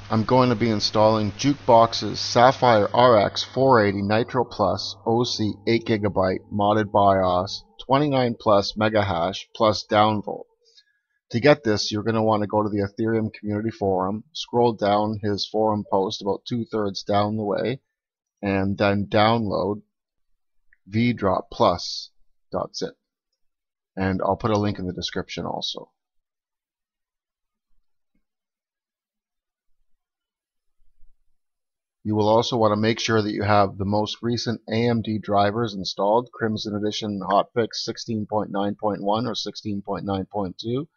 I'm going to be installing Jukebox's Sapphire RX480 Nitro Plus OC 8GB modded BIOS 29 plus mega hash plus downvolt. To get this, you're going to want to go to the Ethereum community forum, scroll down his forum post about 2/3 down the way, and then download vdropplus.zip. And I'll put a link in the description also. You will also want to make sure that you have the most recent AMD drivers installed, Crimson Edition hotfix 16.9.1 or 16.9.2.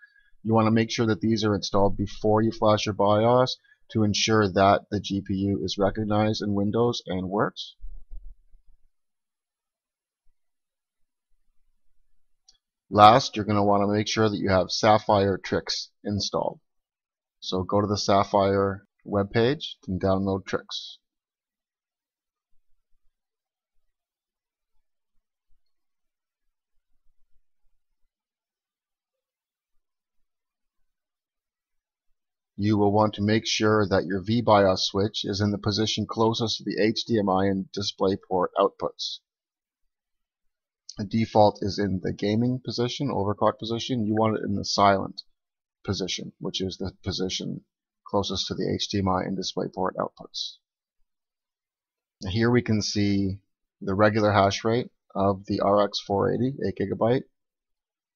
You want to make sure that these are installed before you flash your BIOS to ensure that the GPU is recognized in Windows and works. Last, you're going to want to make sure that you have Sapphire Trixx installed. So go to the Sapphire webpage and download Trixx. You will want to make sure that your VBIOS switch is in the position closest to the HDMI and DisplayPort outputs. The default is in the gaming position, overclock position. You want it in the silent position, which is the position closest to the HDMI and DisplayPort outputs. Here we can see the regular hash rate of the RX480 8GB,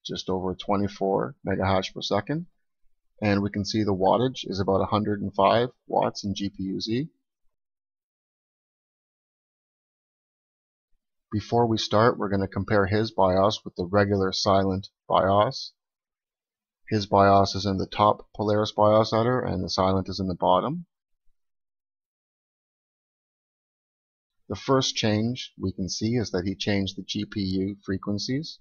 just over 24 mega hash per second. And we can see the wattage is about 105 watts in GPUZ. Before we start, we're going to compare his BIOS with the regular silent BIOS. His BIOS is in the top Polaris BIOS header and the silent is in the bottom. The first change we can see is that he changed the GPU frequencies.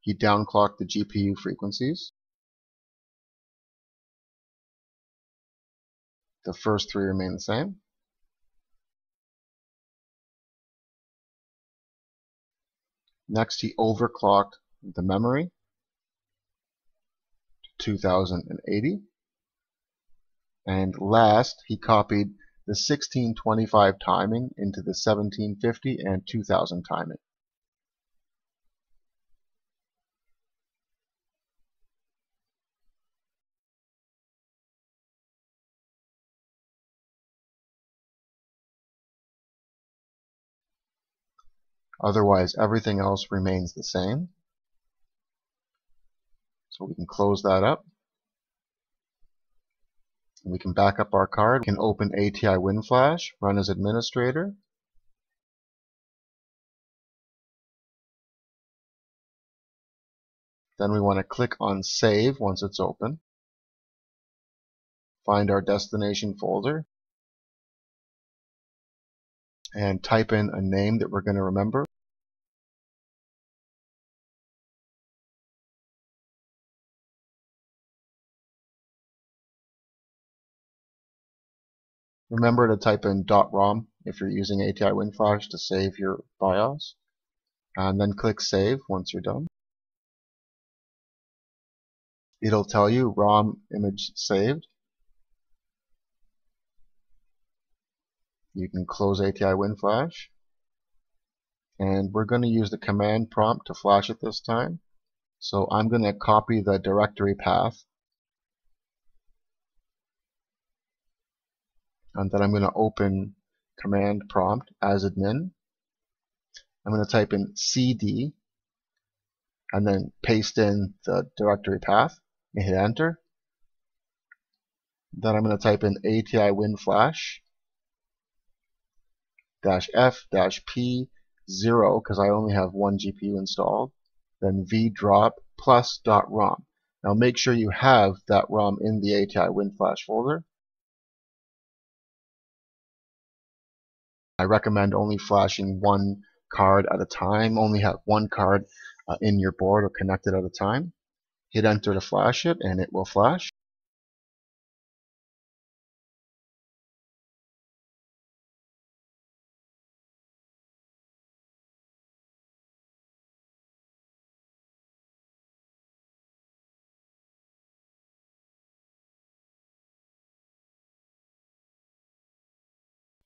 He downclocked the GPU frequencies. The first three remain the same. Next, he overclocked the memory to 2080. And last, he copied the 1625 timing into the 1750 and 2000 timing. Otherwise, everything else remains the same. So we can close that up. We can back up our card. We can open Atiwinflash, run as administrator. Then we want to click on Save once it's open. Find our destination folder. And type in a name that we're going to remember. Remember to type in .rom if you're using Atiwinflash to save your BIOS. And then click Save once you're done. It'll tell you ROM image saved. You can close Atiwinflash. And we're going to use the command prompt to flash it this time. So I'm going to copy the directory path. And then I'm going to open command prompt as admin. I'm going to type in cd and then paste in the directory path and hit enter. Then I'm going to type in Atiwinflash -f-p 0 because I only have one GPU installed. Then vdrop plus.rom. Now make sure you have that ROM in the Atiwinflash folder. I recommend only flashing one card at a time. Only have one card in your board or connected at a time. Hit enter to flash it and it will flash.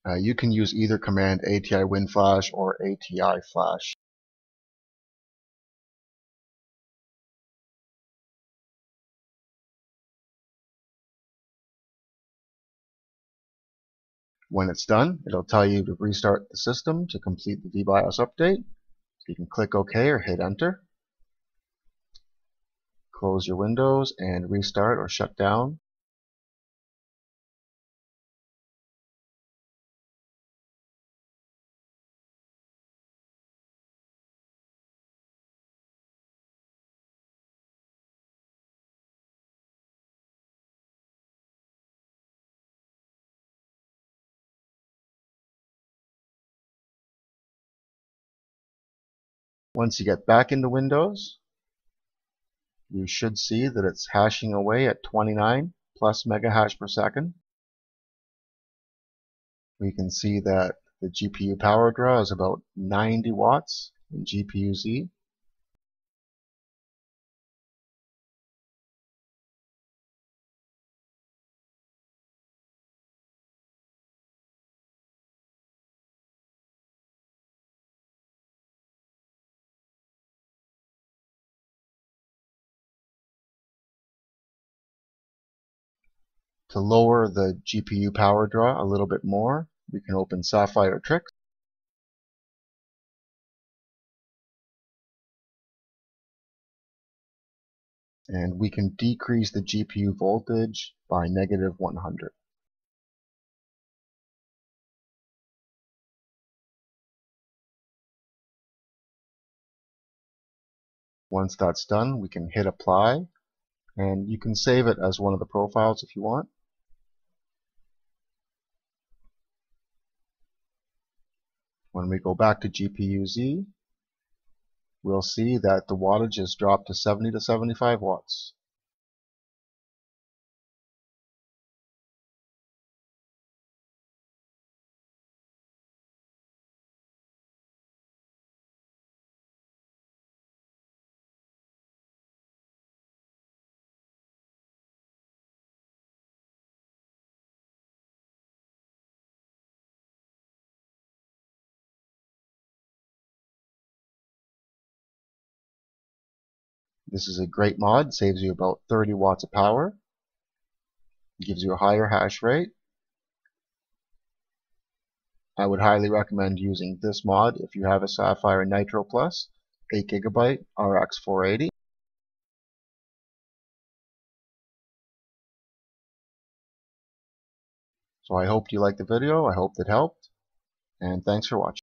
You can use either command Atiwinflash or Atiwinflash. When it's done, it'll tell you to restart the system to complete the VBIOS update. So you can click OK or hit Enter. Close your windows and restart or shut down. Once you get back into Windows, you should see that it's hashing away at 29 plus megahash per second. We can see that the GPU power draw is about 90 watts in GPUZ. To lower the GPU power draw a little bit more, we can open Sapphire Trixx. And we can decrease the GPU voltage by -100. Once that's done, we can hit apply, and you can save it as one of the profiles if you want. When we go back to GPUZ, we'll see that the wattage has dropped to 70 to 75 watts. This is a great mod, saves you about 30 watts of power, gives you a higher hash rate. I would highly recommend using this mod if you have a Sapphire Nitro Plus 8GB RX480. So I hope you liked the video, I hope it helped, and thanks for watching.